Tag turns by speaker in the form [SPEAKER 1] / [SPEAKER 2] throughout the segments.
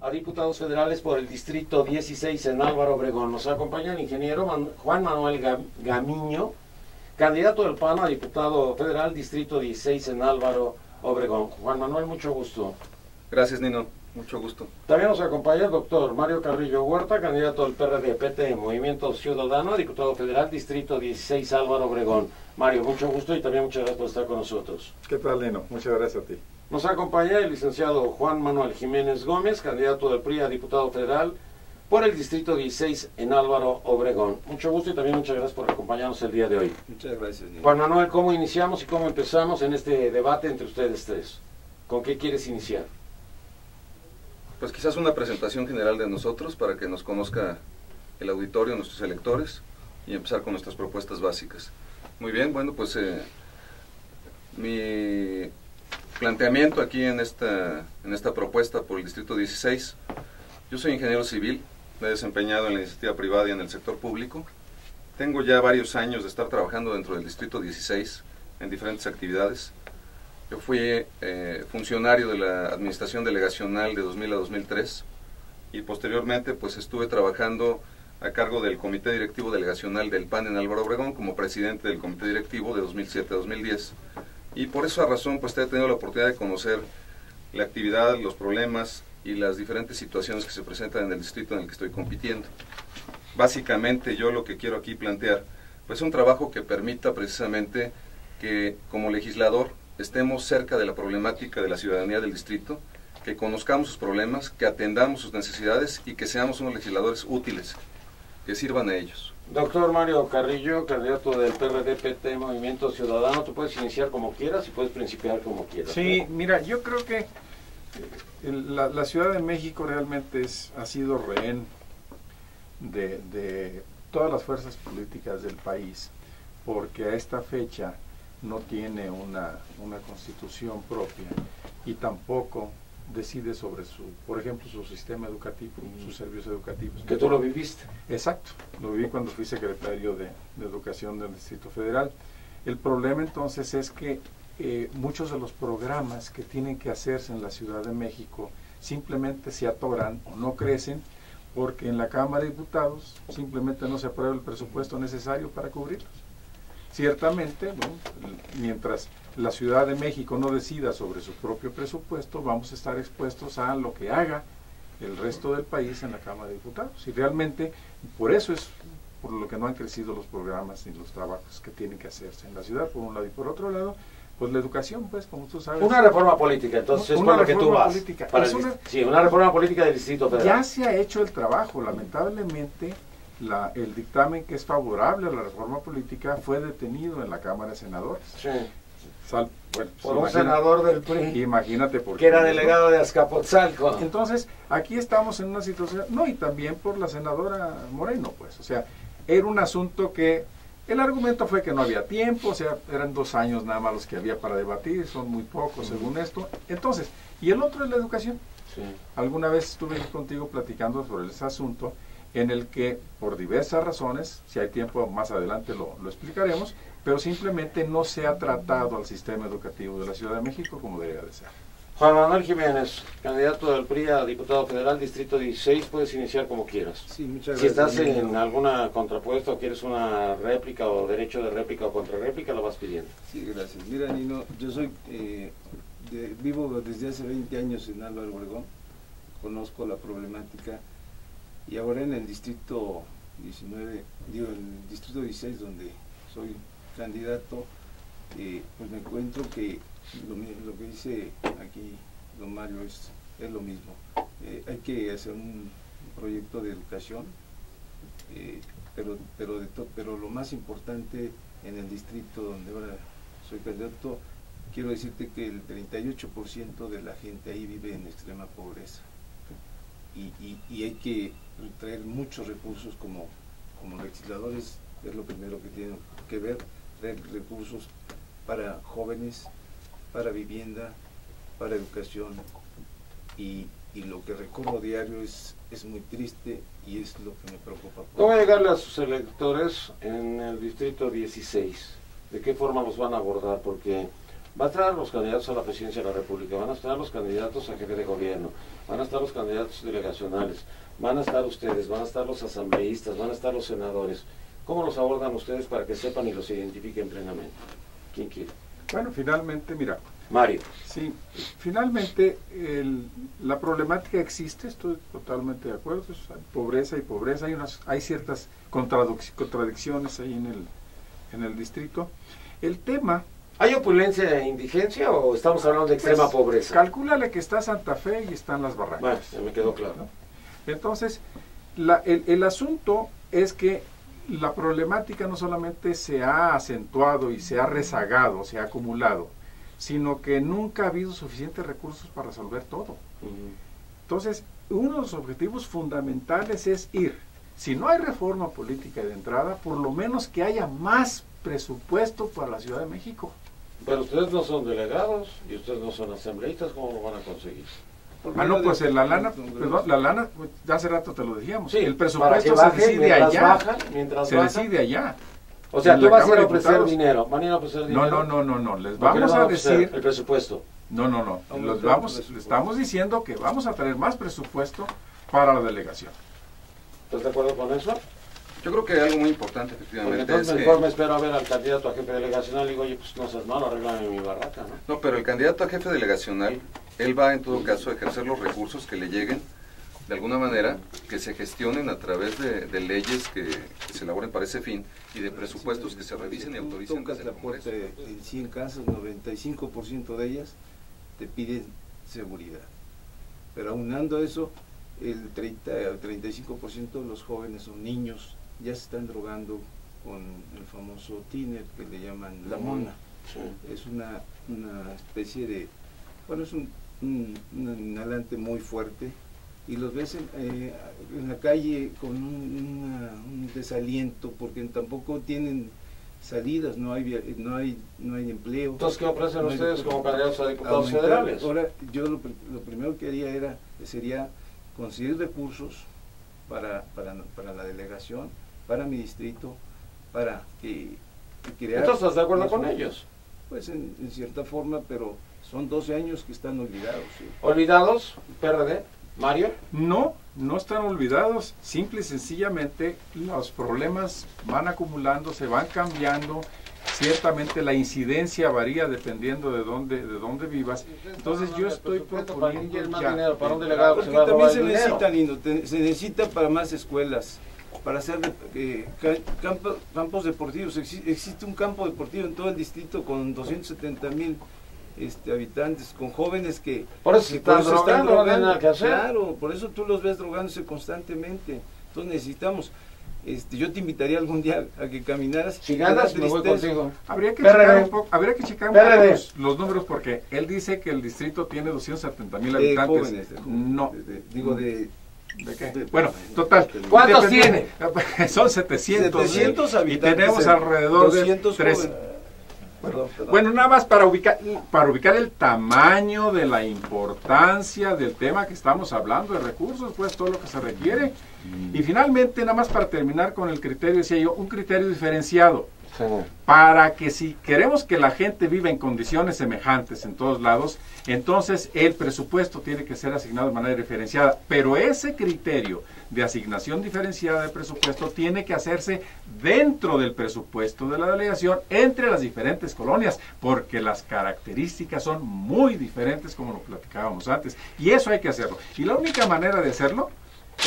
[SPEAKER 1] A diputados federales por el Distrito 16 en Álvaro Obregón. Nos acompaña el ingeniero Juan Manuel Gamiño, candidato del PAN a diputado federal Distrito 16 en Álvaro Obregón. Juan Manuel, mucho gusto.
[SPEAKER 2] Gracias, Nino. Mucho gusto.
[SPEAKER 1] También nos acompaña el doctor Mario Carrillo Huerta, candidato del PRD-PT Movimiento Ciudadano a diputado federal Distrito 16 Álvaro Obregón. Mario, mucho gusto y también muchas gracias por estar con nosotros.
[SPEAKER 3] ¿Qué tal, Nino? Muchas gracias a ti.
[SPEAKER 1] Nos acompaña el licenciado Juan Manuel Jiménez Gómez, candidato del PRI a diputado federal por el Distrito 16 en Álvaro Obregón. Mucho gusto y también muchas gracias por acompañarnos el día de hoy.
[SPEAKER 2] Muchas gracias, Nino.
[SPEAKER 1] Juan Manuel, ¿cómo iniciamos y cómo empezamos en este debate entre ustedes tres? ¿Con qué quieres iniciar?
[SPEAKER 2] Pues quizás una presentación general de nosotros para que nos conozca el auditorio, nuestros electores, y empezar con nuestras propuestas básicas. Muy bien, bueno, pues mi planteamiento aquí en esta propuesta por el Distrito 16. Yo soy ingeniero civil, me he desempeñado en la iniciativa privada y en el sector público. Tengo ya varios años de estar trabajando dentro del Distrito 16 en diferentes actividades. Yo fui funcionario de la Administración Delegacional de 2000 a 2003 y posteriormente pues estuve trabajando a cargo del Comité Directivo Delegacional del PAN en Álvaro Obregón como presidente del Comité Directivo de 2007 a 2010. Y por esa razón pues he tenido la oportunidad de conocer la actividad, los problemas y las diferentes situaciones que se presentan en el distrito en el que estoy compitiendo. Básicamente yo lo que quiero aquí plantear pues es un trabajo que permita precisamente que como legislador estemos cerca de la problemática de la ciudadanía del distrito, que conozcamos sus problemas, que atendamos sus necesidades y que seamos unos legisladores útiles, que sirvan a ellos.
[SPEAKER 1] Doctor Mario Carrillo, candidato del PRD-PT Movimiento Ciudadano, tú puedes iniciar como quieras y puedes principiar como quieras.
[SPEAKER 3] Sí, mira, yo creo que la Ciudad de México realmente ha sido rehén de todas las fuerzas políticas del país, porque a esta fecha no tiene una constitución propia y tampoco decide sobre por ejemplo, su sistema educativo, sus servicios educativos.
[SPEAKER 1] Que tú lo viviste.
[SPEAKER 3] Exacto, lo viví cuando fui secretario de Educación del Distrito Federal. El problema entonces es que muchos de los programas que tienen que hacerse en la Ciudad de México simplemente se atoran o no crecen porque en la Cámara de Diputados simplemente no se aprueba el presupuesto necesario para cubrirlos. Ciertamente, bueno, mientras la Ciudad de México no decida sobre su propio presupuesto, vamos a estar expuestos a lo que haga el resto del país en la Cámara de Diputados. Y realmente, por eso es por lo que no han crecido los programas y los trabajos que tienen que hacerse en la ciudad, por un lado, y por otro lado, pues la educación, pues, como tú sabes.
[SPEAKER 1] Una reforma política, entonces, es por lo que tú vas. Sí, una reforma política del Distrito Federal.
[SPEAKER 3] Ya se ha hecho el trabajo, lamentablemente. El dictamen que es favorable a la reforma política fue detenido en la Cámara de Senadores.
[SPEAKER 1] Sí.
[SPEAKER 3] Por
[SPEAKER 1] un senador del PRI.
[SPEAKER 3] Imagínate por qué.
[SPEAKER 1] Que era delegado de Azcapotzalco.
[SPEAKER 3] Entonces, aquí estamos en una situación, no, y también por la senadora Moreno, pues, o sea, era un asunto que, el argumento fue que no había tiempo, o sea, eran 2 años nada más los que había para debatir, son muy pocos según esto. Entonces, y el otro es la educación.
[SPEAKER 1] Sí.
[SPEAKER 3] Alguna vez estuve contigo platicando sobre ese asunto, en el que por diversas razones, si hay tiempo más adelante lo explicaremos, pero simplemente no se ha tratado al sistema educativo de la Ciudad de México como debería de ser.
[SPEAKER 1] Juan Manuel Jiménez, candidato del PRI a diputado federal, Distrito 16, puedes iniciar como quieras.
[SPEAKER 2] Sí, muchas
[SPEAKER 1] si
[SPEAKER 2] gracias.
[SPEAKER 1] Si estás en alguna contrapuesta o quieres una réplica o derecho de réplica o contrarréplica, lo vas pidiendo.
[SPEAKER 4] Sí, gracias. Mira, Nino, yo soy vivo desde hace 20 años en Álvaro Obregón, conozco la problemática. Y ahora en el distrito 19, digo, en el distrito 16, donde soy candidato, pues me encuentro que lo que dice aquí don Mario es lo mismo. Hay que hacer un proyecto de educación, pero lo más importante en el distrito donde ahora soy candidato, quiero decirte que el 38% de la gente ahí vive en extrema pobreza. Y hay que traer muchos recursos como legisladores, es lo primero que tienen que ver, traer recursos para jóvenes, para vivienda, para educación, y lo que recorro diario es muy triste y es lo que me preocupa.
[SPEAKER 1] ¿Cómo llegarle a sus electores en el Distrito 16? ¿De qué forma los van a abordar? Porque Va a estar a los candidatos a la presidencia de la República, van a estar los candidatos a jefe de gobierno, van a estar los candidatos delegacionales, van a estar ustedes, van a estar los asambleístas, van a estar los senadores. ¿Cómo los abordan ustedes para que sepan y los identifiquen plenamente? ¿Quién quiere?
[SPEAKER 3] Bueno, finalmente, mira.
[SPEAKER 1] Mario.
[SPEAKER 3] Sí, finalmente la problemática existe, estoy totalmente de acuerdo, hay pobreza y pobreza, hay ciertas contradicciones ahí en el distrito. El tema...
[SPEAKER 1] ¿Hay opulencia e indigencia o estamos hablando de extrema pobreza?
[SPEAKER 3] Calcúlale que está Santa Fe y están Las Barrancas.
[SPEAKER 1] Bueno, ya me quedó claro.
[SPEAKER 3] ¿No? Entonces, el asunto es que la problemática no solamente se ha acentuado y se ha rezagado, se ha acumulado, sino que nunca ha habido suficientes recursos para resolver todo. Entonces, uno de los objetivos fundamentales es ir. Si no hay reforma política de entrada, por lo menos que haya más presupuesto para la Ciudad de México.
[SPEAKER 1] Pero ustedes no son delegados y ustedes no son asambleístas, ¿cómo lo van a conseguir?
[SPEAKER 3] No, pues la lana, perdón, la lana, hace rato te lo decíamos,
[SPEAKER 1] Sí,
[SPEAKER 3] el presupuesto
[SPEAKER 1] baje,
[SPEAKER 3] se decide allá,
[SPEAKER 1] mientras
[SPEAKER 3] decide allá.
[SPEAKER 1] O sea,
[SPEAKER 3] En
[SPEAKER 1] tú
[SPEAKER 3] la
[SPEAKER 1] vas a
[SPEAKER 3] Cámara de
[SPEAKER 1] ofrecer
[SPEAKER 3] Diputados.
[SPEAKER 1] dinero, van a ir a ofrecer dinero.
[SPEAKER 3] No, les
[SPEAKER 1] ¿Por qué
[SPEAKER 3] vamos
[SPEAKER 1] no van
[SPEAKER 3] a
[SPEAKER 1] ofrecer
[SPEAKER 3] decir,
[SPEAKER 1] el presupuesto?
[SPEAKER 3] no, estamos diciendo que vamos a tener más presupuesto para la delegación.
[SPEAKER 1] ¿Estás de acuerdo con eso?
[SPEAKER 2] Yo creo que algo muy importante,
[SPEAKER 1] Porque
[SPEAKER 2] efectivamente,
[SPEAKER 1] entonces
[SPEAKER 2] es
[SPEAKER 1] mejor me
[SPEAKER 2] que...
[SPEAKER 1] espero a ver al candidato a jefe delegacional y digo, oye, pues no seas malo, arréglame mi barraca, ¿no?
[SPEAKER 2] No, pero el candidato a jefe delegacional, él va en todo caso a ejercer los recursos que le lleguen, de alguna manera, que se gestionen a través de leyes que se elaboren para ese fin y de presupuestos que se revisen y autoricen
[SPEAKER 4] Tocas
[SPEAKER 2] desde
[SPEAKER 4] la
[SPEAKER 2] el
[SPEAKER 4] puerta
[SPEAKER 2] Congreso.
[SPEAKER 4] en 100 casos, 95% de ellas te piden seguridad. Pero aunando eso, el 30 o 35% de los jóvenes o niños ya se están drogando con el famoso tiner que le llaman la mona.
[SPEAKER 1] Sí.
[SPEAKER 4] Es una especie de, bueno, es un inhalante muy fuerte y los ves en la calle con un desaliento porque tampoco tienen salidas, no hay empleo.
[SPEAKER 1] Entonces, ¿qué ofrecen
[SPEAKER 4] No hay
[SPEAKER 1] ustedes como candidatos a diputados
[SPEAKER 4] aumentar.
[SPEAKER 1] federales?
[SPEAKER 4] Ahora, yo lo primero que haría sería conseguir recursos para la delegación, para mi distrito, para que crear...
[SPEAKER 1] ¿Entonces estás de acuerdo con ellos?
[SPEAKER 4] Pues en cierta forma, pero son 12 años que están olvidados. ¿Sí?
[SPEAKER 1] ¿Olvidados? ¿PRD? ¿Mario?
[SPEAKER 3] No están olvidados, simple y sencillamente los problemas van acumulando, se van cambiando, ciertamente la incidencia varía dependiendo de dónde vivas. Entonces yo estoy proponiendo ya...
[SPEAKER 1] Para un delegado que se
[SPEAKER 4] Porque
[SPEAKER 1] va a robar
[SPEAKER 4] también se
[SPEAKER 1] el dinero.
[SPEAKER 4] necesita, Lino, se necesita para más escuelas, para hacer campos deportivos. Existe un campo deportivo en todo el distrito con 270,000 habitantes, con jóvenes que...
[SPEAKER 1] Por eso se están drogando, no tienen nada que hacer.
[SPEAKER 4] Claro, por eso tú los ves drogándose constantemente. Entonces necesitamos... yo te invitaría algún día a que caminaras.
[SPEAKER 1] Si ganas, me voy
[SPEAKER 4] tristeza.
[SPEAKER 1] contigo.
[SPEAKER 3] Habría que checar un
[SPEAKER 1] PRD.
[SPEAKER 3] poco los números porque él dice que el distrito tiene 270,000 habitantes.
[SPEAKER 4] Jóvenes,
[SPEAKER 3] No.
[SPEAKER 4] ¿De
[SPEAKER 3] qué? Bueno, total.
[SPEAKER 1] ¿Cuántos
[SPEAKER 3] tiene? Son 700.
[SPEAKER 4] 700
[SPEAKER 3] y
[SPEAKER 4] habitantes.
[SPEAKER 3] tenemos alrededor de
[SPEAKER 4] 200
[SPEAKER 3] 3.
[SPEAKER 4] jóvenes. Perdón.
[SPEAKER 3] Bueno, nada más para ubicar el tamaño de la importancia del tema que estamos hablando, de recursos, pues todo lo que se requiere. Y finalmente, nada más para terminar con el criterio, decía yo, un criterio diferenciado.
[SPEAKER 1] Sí.
[SPEAKER 3] Para que si queremos que la gente viva en condiciones semejantes en todos lados, entonces el presupuesto tiene que ser asignado de manera diferenciada. Pero ese criterio de asignación diferenciada de presupuesto tiene que hacerse dentro del presupuesto de la delegación entre las diferentes colonias, porque las características son muy diferentes como lo platicábamos antes. Y eso hay que hacerlo. Y la única manera de hacerlo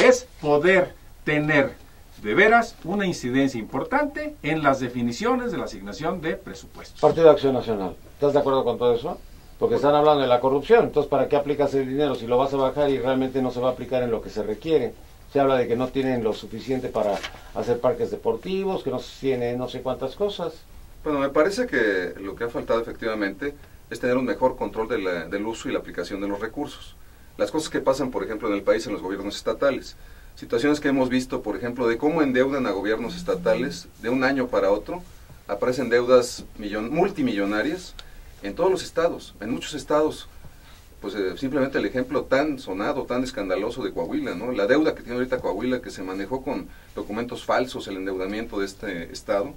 [SPEAKER 3] es poder tener de veras una incidencia importante en las definiciones de la asignación de presupuestos.
[SPEAKER 1] Partido de Acción Nacional, ¿estás de acuerdo con todo eso? Porque están hablando de la corrupción, entonces ¿para qué aplicas el dinero si lo vas a bajar y realmente no se va a aplicar en lo que se requiere? Se habla de que no tienen lo suficiente para hacer parques deportivos, que no se tiene no sé cuántas cosas.
[SPEAKER 2] Bueno, me parece que lo que ha faltado efectivamente es tener un mejor control del uso y la aplicación de los recursos. Las cosas que pasan, por ejemplo, en el país en los gobiernos estatales. Situaciones que hemos visto, por ejemplo, de cómo endeudan a gobiernos estatales de un año para otro. Aparecen deudas multimillonarias en todos los estados, en muchos estados. Pues simplemente el ejemplo tan sonado, tan escandaloso de Coahuila, ¿no? La deuda que tiene ahorita Coahuila, que se manejó con documentos falsos, el endeudamiento de este estado.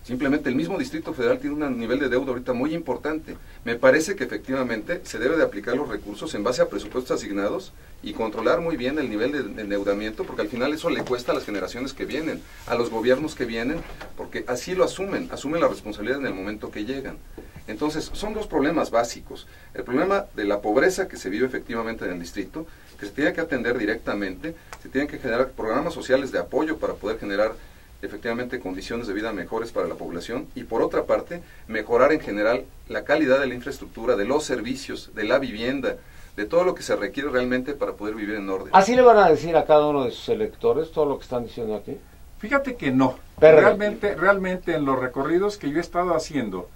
[SPEAKER 2] Simplemente el mismo Distrito Federal tiene un nivel de deuda ahorita muy importante. Me parece que efectivamente se debe de aplicar los recursos en base a presupuestos asignados y controlar muy bien el nivel de endeudamiento, porque al final eso le cuesta a las generaciones que vienen, a los gobiernos que vienen, porque así lo asumen la responsabilidad en el momento que llegan. Entonces, son dos problemas básicos. El problema de la pobreza que se vive efectivamente en el distrito, que se tiene que atender directamente, se tienen que generar programas sociales de apoyo para poder generar efectivamente condiciones de vida mejores para la población, y por otra parte, mejorar en general la calidad de la infraestructura, de los servicios, de la vivienda, de todo lo que se requiere realmente para poder vivir en orden.
[SPEAKER 1] ¿Así le van a decir a cada uno de sus electores todo lo que están diciendo aquí?
[SPEAKER 3] Fíjate que no.
[SPEAKER 1] Pero
[SPEAKER 3] Realmente en los recorridos que yo he estado haciendo,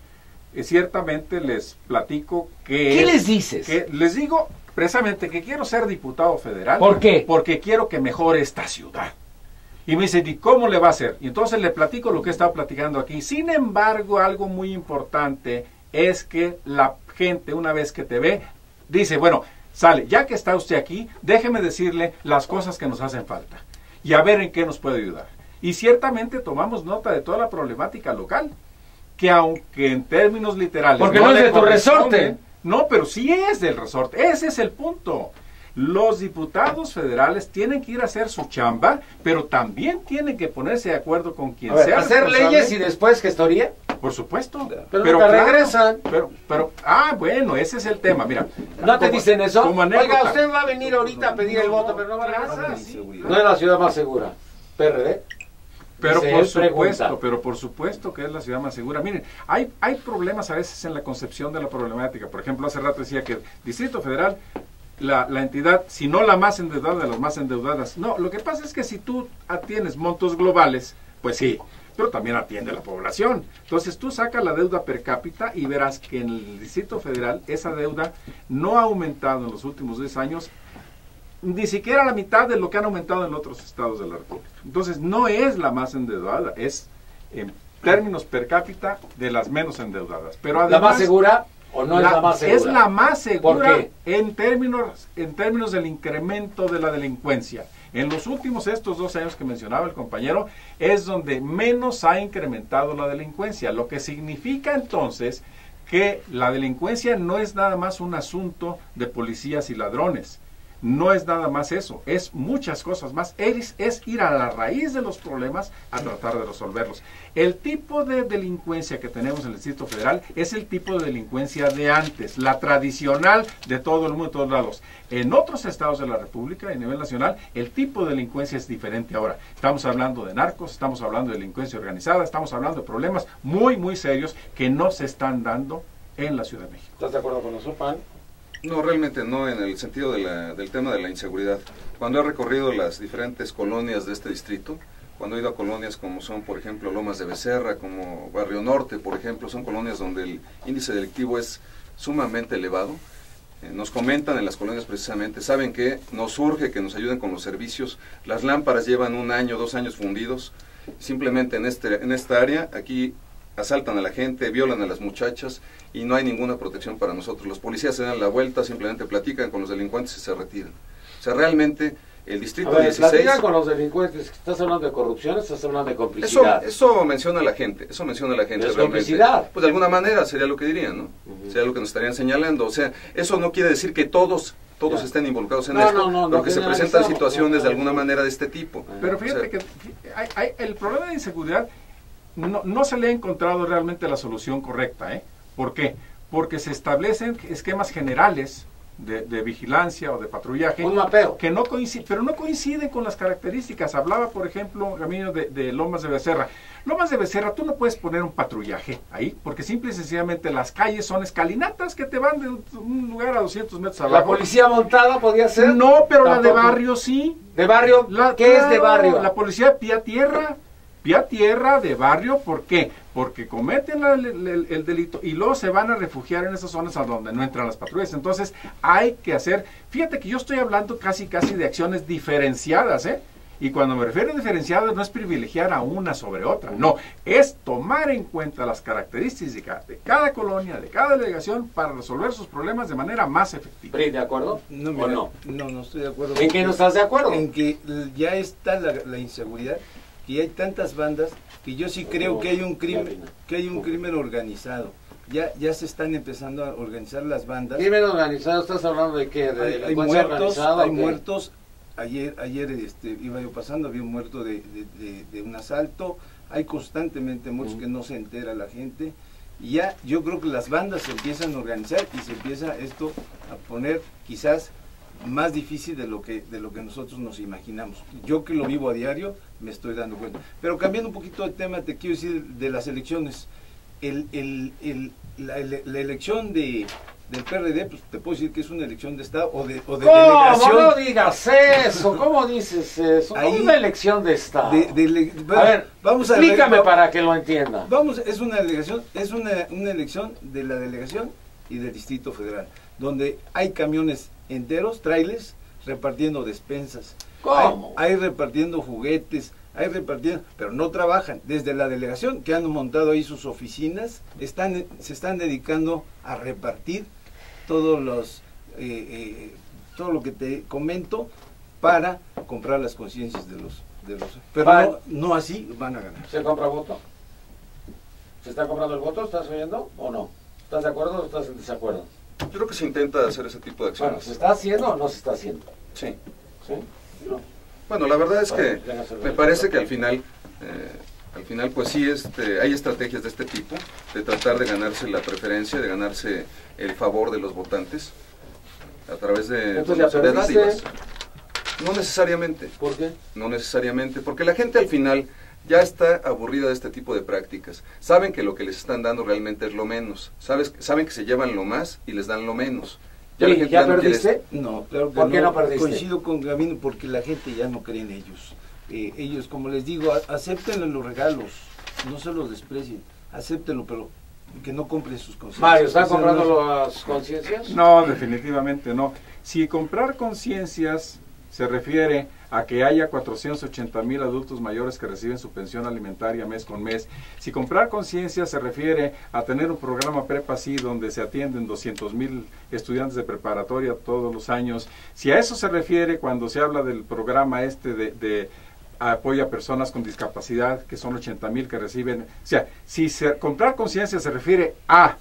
[SPEAKER 3] ciertamente les platico que...
[SPEAKER 1] ¿Qué les dices?
[SPEAKER 3] Que les digo precisamente que quiero ser diputado federal.
[SPEAKER 1] ¿Por qué?
[SPEAKER 3] Porque quiero que mejore esta ciudad. Y me dice, ¿y cómo le va a hacer? Y entonces le platico lo que he estado platicando aquí. Sin embargo, algo muy importante es que la gente, una vez que te ve, dice, bueno, sale, ya que está usted aquí, déjeme decirle las cosas que nos hacen falta y a ver en qué nos puede ayudar. Y ciertamente tomamos nota de toda la problemática local, que aunque en términos literales...
[SPEAKER 1] Porque no es de tu resorte.
[SPEAKER 3] No, pero sí es del resorte. Ese es el punto. Los diputados federales tienen que ir a hacer su chamba, pero también tienen que ponerse de acuerdo con quien sea
[SPEAKER 1] hacer leyes y después gestoría.
[SPEAKER 3] Por supuesto.
[SPEAKER 1] Pero nunca regresan.
[SPEAKER 3] Bueno, ese es el tema. Mira,
[SPEAKER 1] ¿no te dicen eso?
[SPEAKER 3] Oiga,
[SPEAKER 1] usted va a venir ahorita a pedir el voto, pero no va a regresar. No es la ciudad más segura. PRD.
[SPEAKER 3] Pero por supuesto que es la ciudad más segura. Miren, hay problemas a veces en la concepción de la problemática. Por ejemplo, hace rato decía que el Distrito Federal, la entidad, si no la más endeudada de las más endeudadas. No, lo que pasa es que si tú atiendes montos globales, pues sí, pero también atiende a la población. Entonces tú sacas la deuda per cápita y verás que en el Distrito Federal esa deuda no ha aumentado en los últimos 10 años, ni siquiera la mitad de lo que han aumentado en otros estados de la República. Entonces no es la más endeudada, es en términos per cápita de las menos endeudadas. Pero además,
[SPEAKER 1] ¿la más segura? ¿O no es la más segura?
[SPEAKER 3] Es la más segura.
[SPEAKER 1] ¿Por qué?
[SPEAKER 3] En términos del incremento de la delincuencia. En los últimos estos 2 años que mencionaba el compañero, es donde menos ha incrementado la delincuencia, lo que significa entonces que la delincuencia no es nada más un asunto de policías y ladrones. No es nada más eso, es muchas cosas más. Es ir a la raíz de los problemas a tratar de resolverlos. El tipo de delincuencia que tenemos en el Distrito Federal es el tipo de delincuencia de antes, la tradicional de todo el mundo, de todos lados. En otros estados de la República, a nivel nacional, el tipo de delincuencia es diferente ahora. Estamos hablando de narcos, estamos hablando de delincuencia organizada, estamos hablando de problemas muy, muy serios que no se están dando en la Ciudad de México.
[SPEAKER 1] ¿Estás de acuerdo con eso, Pan?
[SPEAKER 2] No, realmente no, en el sentido del tema de la inseguridad. Cuando he recorrido las diferentes colonias de este distrito, cuando he ido a colonias como son, por ejemplo, Lomas de Becerra, como Barrio Norte, por ejemplo, son colonias donde el índice delictivo es sumamente elevado. Nos comentan en las colonias precisamente, saben que nos urge que nos ayuden con los servicios, las lámparas llevan 1 año, 2 años fundidos, simplemente en esta área, aquí asaltan a la gente, violan a las muchachas y no hay ninguna protección para nosotros. Los policías se dan la vuelta, simplemente platican con los delincuentes y se retiran. O sea, realmente el distrito 16...
[SPEAKER 1] platican con los delincuentes, ¿estás hablando de corrupción? ¿Estás hablando de complicidad?
[SPEAKER 2] Eso menciona la gente, ¿Es
[SPEAKER 1] complicidad?
[SPEAKER 2] Pues de alguna manera sería lo que dirían, ¿no? Sería lo que nos estarían señalando. O sea, eso no quiere decir que todos estén involucrados en esto, pero que se presentan situaciones de alguna manera de este tipo.
[SPEAKER 3] Pero fíjate que el problema de inseguridad no se le ha encontrado realmente la solución correcta, ¿eh? ¿Por qué? Porque se establecen esquemas generales de vigilancia o de patrullaje.
[SPEAKER 1] Un mapeo.
[SPEAKER 3] Que no coinciden, pero no coinciden con las características. Hablaba, por ejemplo, Camino de Lomas de Becerra. Lomas de Becerra, tú no puedes poner un patrullaje ahí, porque simple y sencillamente las calles son escalinatas que te van de un lugar a 200 metros abajo.
[SPEAKER 1] ¿La policía montada podía ser?
[SPEAKER 3] No, pero
[SPEAKER 1] ¿tampoco?
[SPEAKER 3] La de barrio sí.
[SPEAKER 1] ¿De barrio? ¿Qué es de barrio?
[SPEAKER 3] La policía pía tierra de barrio. ¿Por qué? Porque cometen el delito y luego se van a refugiar en esas zonas a donde no entran las patrullas. Entonces hay que hacer, fíjate que yo estoy hablando casi de acciones diferenciadas, ¿eh? Y cuando me refiero a diferenciadas no es privilegiar a una sobre otra, no, es tomar en cuenta las características de cada colonia, de cada delegación para resolver sus problemas de manera más efectiva.
[SPEAKER 1] ¿De acuerdo?
[SPEAKER 4] No, mira, no estoy de acuerdo.
[SPEAKER 1] ¿En qué no estás de acuerdo?
[SPEAKER 4] En que ya está la inseguridad que hay tantas bandas que yo sí creo que hay un crimen organizado. Ya se están empezando a organizar las bandas.
[SPEAKER 1] ¿Crimen organizado? ¿Estás hablando de qué? ¿De delincuencia organizada?
[SPEAKER 4] Hay muertos. Ayer iba yo pasando, había un muerto de un asalto. Hay constantemente muertos que no se entera la gente. Y ya yo creo que las bandas se empiezan a organizar y se empieza esto a poner quizás más difícil de lo que nosotros nos imaginamos. Yo que lo vivo a diario me estoy dando cuenta. Pero cambiando un poquito de tema, te quiero decir de las elecciones. La elección del PRD, pues te puedo decir que es una elección de Estado o de delegación.
[SPEAKER 1] No digas eso, ¿cómo dices eso?
[SPEAKER 4] Ahí,
[SPEAKER 1] una elección de Estado.
[SPEAKER 4] Bueno,
[SPEAKER 1] a ver, explícame para que lo entienda.
[SPEAKER 4] Es una delegación, es una elección de la delegación y del Distrito Federal, donde hay camiones enteros, trailers, repartiendo despensas.
[SPEAKER 1] ¿Cómo?
[SPEAKER 4] Hay repartiendo juguetes, pero no trabajan. Desde la delegación, que han montado ahí sus oficinas, se están dedicando a repartir todo lo que te comento para comprar las conciencias de los pero no así van a ganar.
[SPEAKER 1] ¿Se compra voto? ¿Se está comprando el voto? ¿Estás oyendo o no? ¿Estás de acuerdo o estás en desacuerdo?
[SPEAKER 2] Yo creo que se intenta hacer ese tipo de acciones.
[SPEAKER 1] Bueno, ¿se está haciendo o no se está haciendo?
[SPEAKER 2] Sí.
[SPEAKER 1] ¿Sí? No.
[SPEAKER 2] Bueno, la verdad es que me parece que al final pues sí, hay estrategias de este tipo, de tratar de ganarse la preferencia, de ganarse el favor de los votantes a través de dádivas. No necesariamente.
[SPEAKER 1] ¿Por qué?
[SPEAKER 2] No necesariamente, porque la gente al final ya está aburrida de este tipo de prácticas. Saben que lo que les están dando realmente es lo menos. Saben que se llevan lo más y les dan lo menos.
[SPEAKER 1] ¿Ya perdiste?
[SPEAKER 4] No, claro que
[SPEAKER 1] ¿Por qué no perdiste?
[SPEAKER 4] Coincido con Gavino porque la gente ya no cree en ellos. Ellos, como les digo, acepten los regalos, no se los desprecien, acéptenlo, pero que no compren sus conciencias.
[SPEAKER 1] Mario, ¿están comprando las conciencias?
[SPEAKER 3] No, definitivamente no. Si comprar conciencias se refiere a que haya 480,000 adultos mayores que reciben su pensión alimentaria mes con mes. Si comprar conciencia se refiere a tener un programa Prepa Sí donde se atienden 200,000 estudiantes de preparatoria todos los años. Si a eso se refiere cuando se habla del programa de apoyo a personas con discapacidad, que son 80,000 que reciben. O sea, si comprar conciencia se refiere a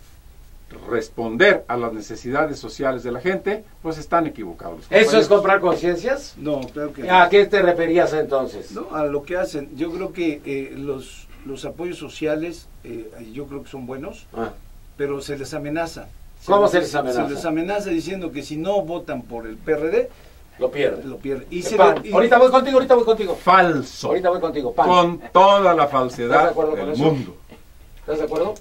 [SPEAKER 3] responder a las necesidades sociales de la gente, pues están equivocados.
[SPEAKER 1] ¿Eso es comprar conciencias?
[SPEAKER 4] No, claro que no.
[SPEAKER 1] ¿A qué te referías entonces?
[SPEAKER 4] No, a lo que hacen. Yo creo que los apoyos sociales, yo creo que son buenos, pero se les amenaza.
[SPEAKER 1] ¿Cómo se les amenaza?
[SPEAKER 4] Se les amenaza diciendo que si no votan por el PRD,
[SPEAKER 1] lo pierden. Ahorita voy contigo.
[SPEAKER 3] Falso.
[SPEAKER 1] Ahorita voy contigo.
[SPEAKER 3] Con toda la falsedad del mundo.
[SPEAKER 1] ¿Estás de acuerdo?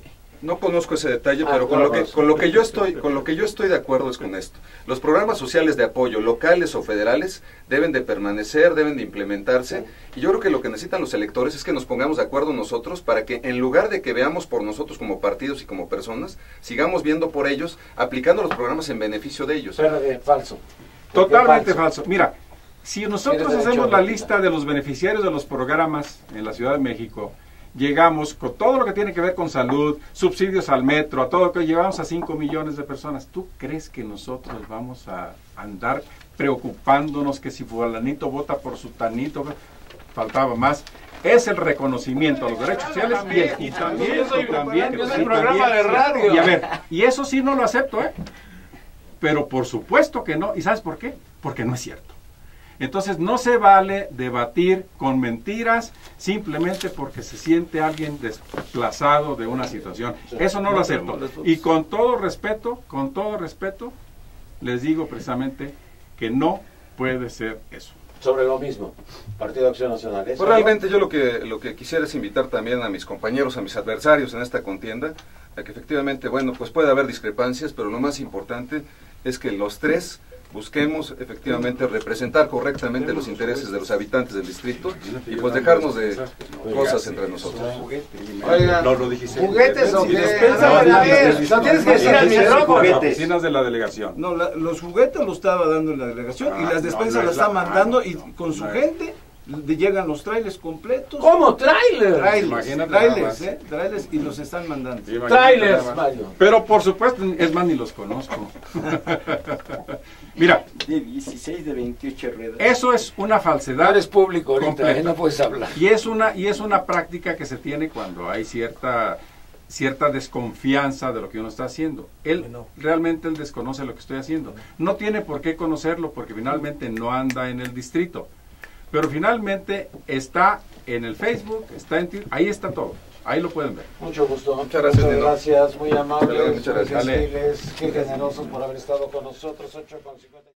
[SPEAKER 2] No conozco ese detalle, pero con lo que yo estoy de acuerdo es con esto. Los programas sociales de apoyo, locales o federales, deben de permanecer, deben de implementarse, y yo creo que lo que necesitan los electores es que nos pongamos de acuerdo nosotros para que en lugar de que veamos por nosotros como partidos y como personas, sigamos viendo por ellos, aplicando los programas en beneficio de ellos.
[SPEAKER 1] Falso.
[SPEAKER 3] Totalmente falso. Mira, si nosotros hacemos la lista de los beneficiarios de los programas en la Ciudad de México, llegamos con todo lo que tiene que ver con salud, subsidios al metro, a todo lo que llevamos a 5 millones de personas. ¿Tú crees que nosotros vamos a andar preocupándonos que si fulanito vota por sutanito? Faltaba más. Es el reconocimiento a los derechos sociales y también
[SPEAKER 1] es el programa de radio.
[SPEAKER 3] Y a ver, y eso sí no lo acepto, pero por supuesto que no. ¿Y sabes por qué? Porque no es cierto. Entonces no se vale debatir con mentiras simplemente porque se siente alguien desplazado de una situación. Eso no lo acepto. Y con todo respeto, les digo precisamente que no puede ser eso.
[SPEAKER 1] Sobre lo mismo, Partido de Acción Nacional.
[SPEAKER 2] Pues realmente yo lo que quisiera es invitar también a mis compañeros, a mis adversarios en esta contienda, a que efectivamente, bueno, pues puede haber discrepancias, pero lo más importante es que los tres busquemos efectivamente representar correctamente los intereses de los habitantes del distrito y pues dejarnos de cosas entre nosotros.
[SPEAKER 1] Oigan, ¿juguetes o qué? No tienes que decir al micrófono.
[SPEAKER 3] Oficinas de la delegación.
[SPEAKER 4] No, los juguetes los estaba dando en la delegación y las despensas las está mandando y con su gente llegan los trailers completos.
[SPEAKER 1] ¿Cómo? ¿Trailer?
[SPEAKER 4] Trailers,
[SPEAKER 3] Imagínate nada
[SPEAKER 4] trailers,
[SPEAKER 3] más.
[SPEAKER 4] trailers, y los están mandando.
[SPEAKER 3] Sí, imagínate
[SPEAKER 1] Trailers,
[SPEAKER 3] nada más.
[SPEAKER 1] Mario.
[SPEAKER 3] Pero por supuesto, es más, ni los conozco. Mira,
[SPEAKER 5] De 16 de 28 ruedas.
[SPEAKER 3] eso es una
[SPEAKER 1] No
[SPEAKER 3] falsedad.
[SPEAKER 1] eres público ahorita,
[SPEAKER 3] completa.
[SPEAKER 1] no puedes hablar.
[SPEAKER 3] Y es una práctica que se tiene cuando hay cierta desconfianza de lo que uno está haciendo. Realmente él desconoce lo que estoy haciendo. No tiene por qué conocerlo porque finalmente no anda en el distrito. Pero finalmente está en el Facebook, está en Twitter, ahí está todo. Ahí lo pueden ver.
[SPEAKER 1] Mucho gusto.
[SPEAKER 2] Muchas gracias, Nino.
[SPEAKER 1] Gracias, muy amables,
[SPEAKER 2] Muchas
[SPEAKER 1] muy
[SPEAKER 2] gracias.
[SPEAKER 1] gentiles, qué generosos por haber estado con nosotros. 8:50.